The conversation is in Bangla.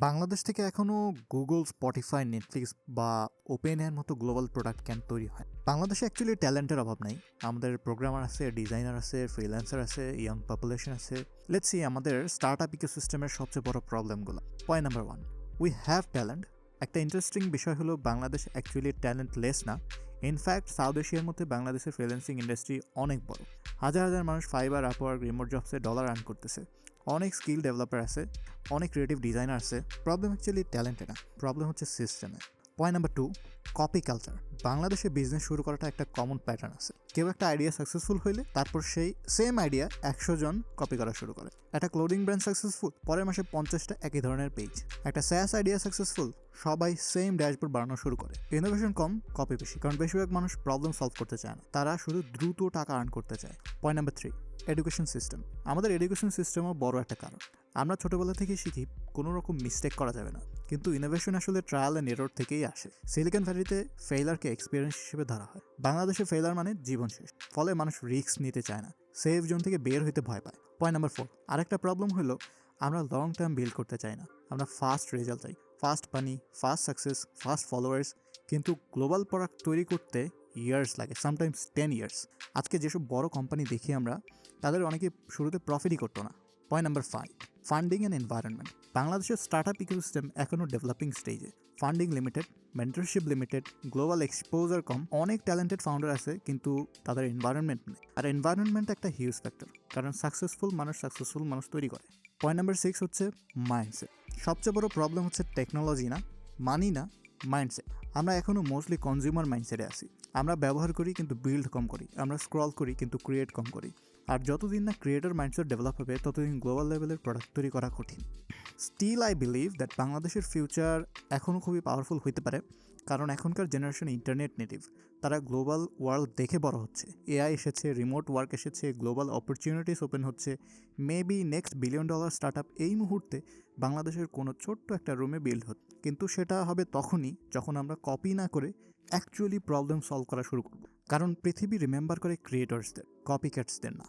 বাংলাদেশ থেকে এখনও গুগল, স্পটিফাই, নেটফ্লিক্স বা ওপেনের মতো গ্লোবাল প্রোডাক্ট ক্যান তৈরি হয়। বাংলাদেশে অ্যাকচুয়ালি ট্যালেন্টের অভাব নাই। আমাদের প্রোগ্রামার আছে, ডিজাইনার আছে, ফ্রিল্যান্সার আছে, ইয়াং পপুলেশন আছে। লেটস সি আমাদের স্টার্ট আপ ইকোসিস্টেমের সবচেয়ে বড় প্রবলেমগুলো। Point number 1, we have talent. একটা ইন্টারেস্টিং বিষয় হলো বাংলাদেশ অ্যাকচুয়ালি ট্যালেন্টলেস না। ইনফ্যাক্ট সাউথ এশিয়ার মধ্যে বাংলাদেশের ফ্রিল্যান্সিং ইন্ডাস্ট্রি অনেক বড়। হাজার হাজার মানুষ ফাইবার, আপওয়ার্ক, রিমোট জবসে ডলার আর্ন করতেছে। অনেক স্কিল ডেভেলপার আছে, অনেক ক্রিয়েটিভ ডিজাইনার আছে। প্রবলেম অ্যাকচুয়ালি ট্যালেন্টে না, প্রবলেম হচ্ছে সিস্টেমে। Point number 2, copy culture. বাংলাদেশে বিজনেস শুরু করাটা একটা কমন প্যাটার্ন আছে। কেউ একটা আইডিয়া সাকসেসফুল হইলে তারপর সেই সেম আইডিয়া 100 জন কপি করা শুরু করে। একটা ক্লোদিং ব্র্যান্ড সাকসেসফুল, পরের মাসে 50টা একই ধরনের পেজ। একটা স্যাস আইডিয়া সাকসেসফুল, সবাই সেম ড্যাশবোর্ড বানানো শুরু করে। ইনোভেশন কম, কপি বেশি, কারণ বেশিরভাগ মানুষ প্রবলেম সলভ করতে চায় না, তারা শুধু দ্রুত টাকা আর্ন করতে চায়। Point number 3, education system. আমাদের এডুকেশন সিস্টেমও বড় একটা কারণ। আমরা ছোটবেলা থেকেই শিখি কোনো রকম মিস্টেক করা যাবে না, কিন্তু ইনোভেশন আসলে ট্রায়াল অ্যান্ড এরর থেকেই আসে। সিলিকন ভ্যালিতে ফেইলারকে এক্সপিরিয়েন্স হিসেবে ধরা হয়। বাংলাদেশে ফেইলার মানে জীবন শেষ, ফলে মানুষ রিস্ক নিতে চায় না, সেফ জোন থেকে বের হইতে ভয় পায়। পয়েন্ট নাম্বার 4, আরেকটা প্রবলেম হলো আমরা লং টার্ম বিল্ড করতে চাই না। আমরা ফাস্ট রেজাল্ট চাই, ফাস্ট মানি, ফাস্ট সাকসেস, ফাস্ট ফলোয়ার্স। কিন্তু গ্লোবাল প্রোডাক্ট তৈরি করতে ইয়ার্স লাগে, সামটাইমস 10 ইয়ার্স। আজকে যেসব বড় কোম্পানি দেখি আমরা, তাদের অনেকে শুরুতে প্রফিটই করতো না। Point number 5, funding and environment. বাংলাদেশের স্টার্ট আপ ইকোসিস্টেম এখনও ডেভেলপিং স্টেজে। Funding limited, mentorship limited, global exposure কম। অনেক ট্যালেন্টেড ফাউন্ডার আছে, কিন্তু তাদের এনভায়রনমেন্ট নেই। আর এনভায়রনমেন্ট একটা হিউজ ফ্যাক্টর, কারণ সাকসেসফুল মানুষ তৈরি করে। পয়েন্ট নাম্বার 6 হচ্ছে মাইন্ডসেট। সবচেয়ে বড় প্রবলেম হচ্ছে টেকনোলজি না, মানি না, মাইন্ডসেট। আমরা এখনও মোস্টলি কনজিউমার মাইন্ডসেটে আছি। আমরা ব্যবহার করি কিন্তু বিল্ড কম করি, আমরা স্ক্রল করি কিন্তু ক্রিয়েট কম করি। আর যতদিন না ক্রিয়েটর মাইন্ডসেট ডেভেলপ হবে, ততদিন গ্লোবাল লেভেলের প্রোডাক্ট তৈরি করা কঠিন। স্টিল আই বিলিভ দ্যাট বাংলাদেশের ফিউচার এখনও খুবই পাওয়ারফুল হইতে পারে, কারণ এখনকার জেনারেশন ইন্টারনেট নেটিভ। তারা গ্লোবাল ওয়ার্ল্ড দেখে বড় হচ্ছে। এআই এসেছে, রিমোট ওয়ার্ক এসেছে, গ্লোবাল অপরচুনিটিস ওপেন হচ্ছে। Maybe next $1 billion start up এই মুহূর্তে বাংলাদেশের কোনো ছোট্ট একটা রুমে বিল্ড হচ্ছে। কিন্তু সেটা হবে তখনই যখন আমরা কপি না করে অ্যাকচুয়ালি প্রবলেম সলভ করা শুরু করব। কারণ পৃথিবী রিমেম্বার করে ক্রিয়েটরসদের, কপি ক্যাটসদের না।